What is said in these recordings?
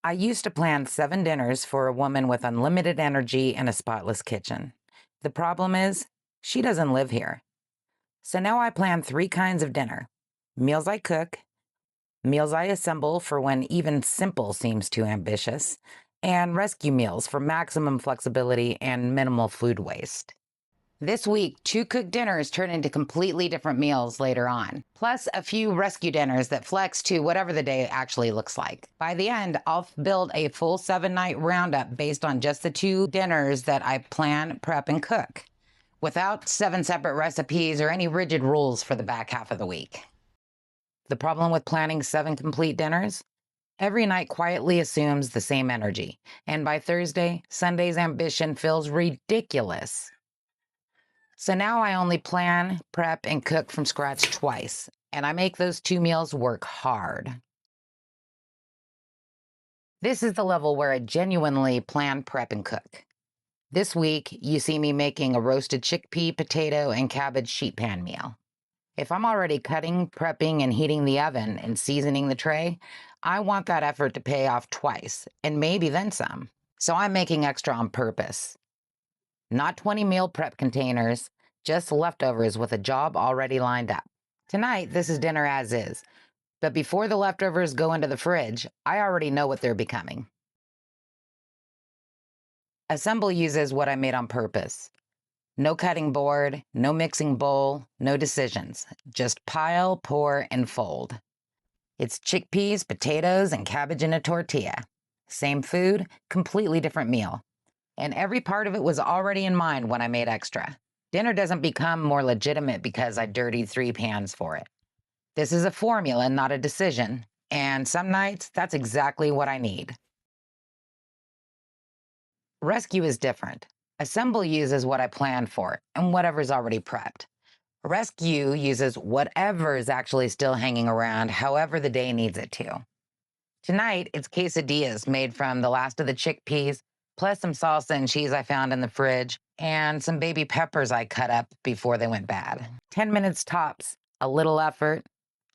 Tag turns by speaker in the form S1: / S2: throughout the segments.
S1: I used to plan 7 dinners for a woman with unlimited energy and a spotless kitchen. The problem is, she doesn't live here. So now I plan 3 kinds of dinner: meals I cook, meals I assemble for when even simple seems too ambitious, and rescue meals for maximum flexibility and minimal food waste. This week, 2 cooked dinners turn into completely different meals later on, plus a few rescue dinners that flex to whatever the day actually looks like. By the end, I'll build a full 7-night roundup based on just the 2 dinners that I plan, prep, and cook, without 7 separate recipes or any rigid rules for the back half of the week. The problem with planning 7 complete dinners? Every night quietly assumes the same energy, and by Thursday, Sunday's ambition feels ridiculous. So now I only plan, prep, and cook from scratch twice, and I make those 2 meals work hard. This is the level where I genuinely plan, prep, and cook. This week, you see me making a roasted chickpea, potato, and cabbage sheet pan meal. If I'm already cutting, prepping, and heating the oven and seasoning the tray, I want that effort to pay off twice, and maybe then some. So I'm making extra on purpose. Not 20 meal prep containers, just leftovers with a job already lined up. Tonight, this is dinner as is, but before the leftovers go into the fridge, I already know what they're becoming. Assemble uses what I made on purpose. No cutting board, no mixing bowl, no decisions. Just pile, pour, and fold. It's chickpeas, potatoes, and cabbage in a tortilla. Same food, completely different meal. And every part of it was already in mind when I made extra. Dinner doesn't become more legitimate because I dirtied 3 pans for it. This is a formula, not a decision. And some nights, that's exactly what I need. Rescue is different. Assemble uses what I planned for and whatever's already prepped. Rescue uses whatever is actually still hanging around, however the day needs it to. Tonight, it's quesadillas made from the last of the chickpeas, plus some salsa and cheese I found in the fridge, and some baby peppers I cut up before they went bad. 10 minutes tops, a little effort,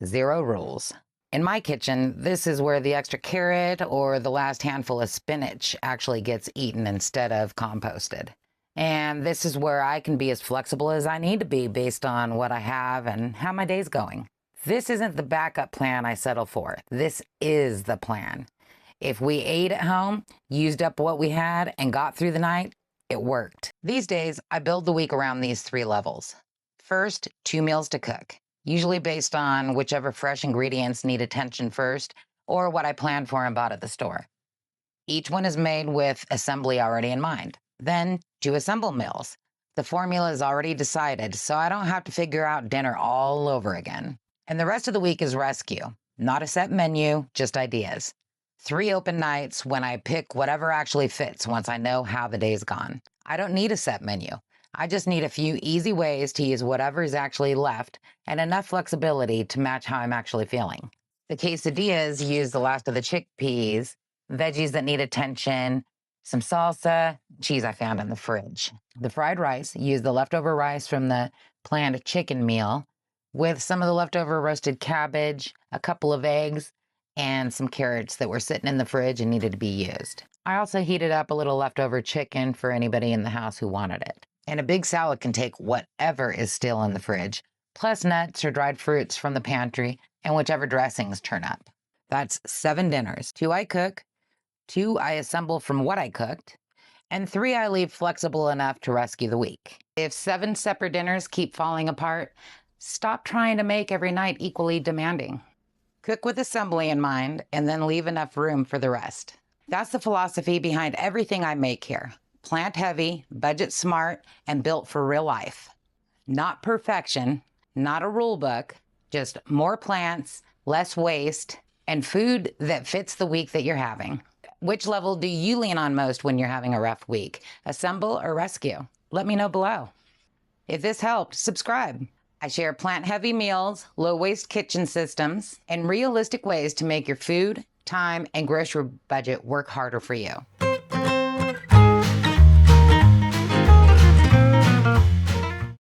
S1: 0 rules. In my kitchen, this is where the extra carrot or the last handful of spinach actually gets eaten instead of composted. And this is where I can be as flexible as I need to be based on what I have and how my day's going. This isn't the backup plan I settle for. This is the plan. If we ate at home, used up what we had, and got through the night, it worked. These days, I build the week around these 3 levels. First, 2 meals to cook, usually based on whichever fresh ingredients need attention first or what I planned for and bought at the store. Each one is made with assembly already in mind. Then, 2 assemble meals. The formula is already decided, so I don't have to figure out dinner all over again. And the rest of the week is rescue. Not a set menu, just ideas. 3 open nights when I pick whatever actually fits once I know how the day's gone. I don't need a set menu. I just need a few easy ways to use whatever is actually left and enough flexibility to match how I'm actually feeling. The quesadillas use the last of the chickpeas, veggies that need attention, some salsa, cheese I found in the fridge. The fried rice use the leftover rice from the planned chicken meal with some of the leftover roasted cabbage, a couple of eggs, and some carrots that were sitting in the fridge and needed to be used. I also heated up a little leftover chicken for anybody in the house who wanted it. And a big salad can take whatever is still in the fridge, plus nuts or dried fruits from the pantry and whichever dressings turn up. That's 7 dinners. 2 I cook, 2 I assemble from what I cooked, and 3 I leave flexible enough to rescue the week. If 7 separate dinners keep falling apart, stop trying to make every night equally demanding. Cook with assembly in mind, and then leave enough room for the rest. That's the philosophy behind everything I make here. Plant heavy, budget smart, and built for real life. Not perfection, not a rule book, just more plants, less waste, and food that fits the week that you're having. Which level do you lean on most when you're having a rough week? Assemble or rescue? Let me know below. If this helped, subscribe. I share plant-heavy meals, low-waste kitchen systems, and realistic ways to make your food, time, and grocery budget work harder for you.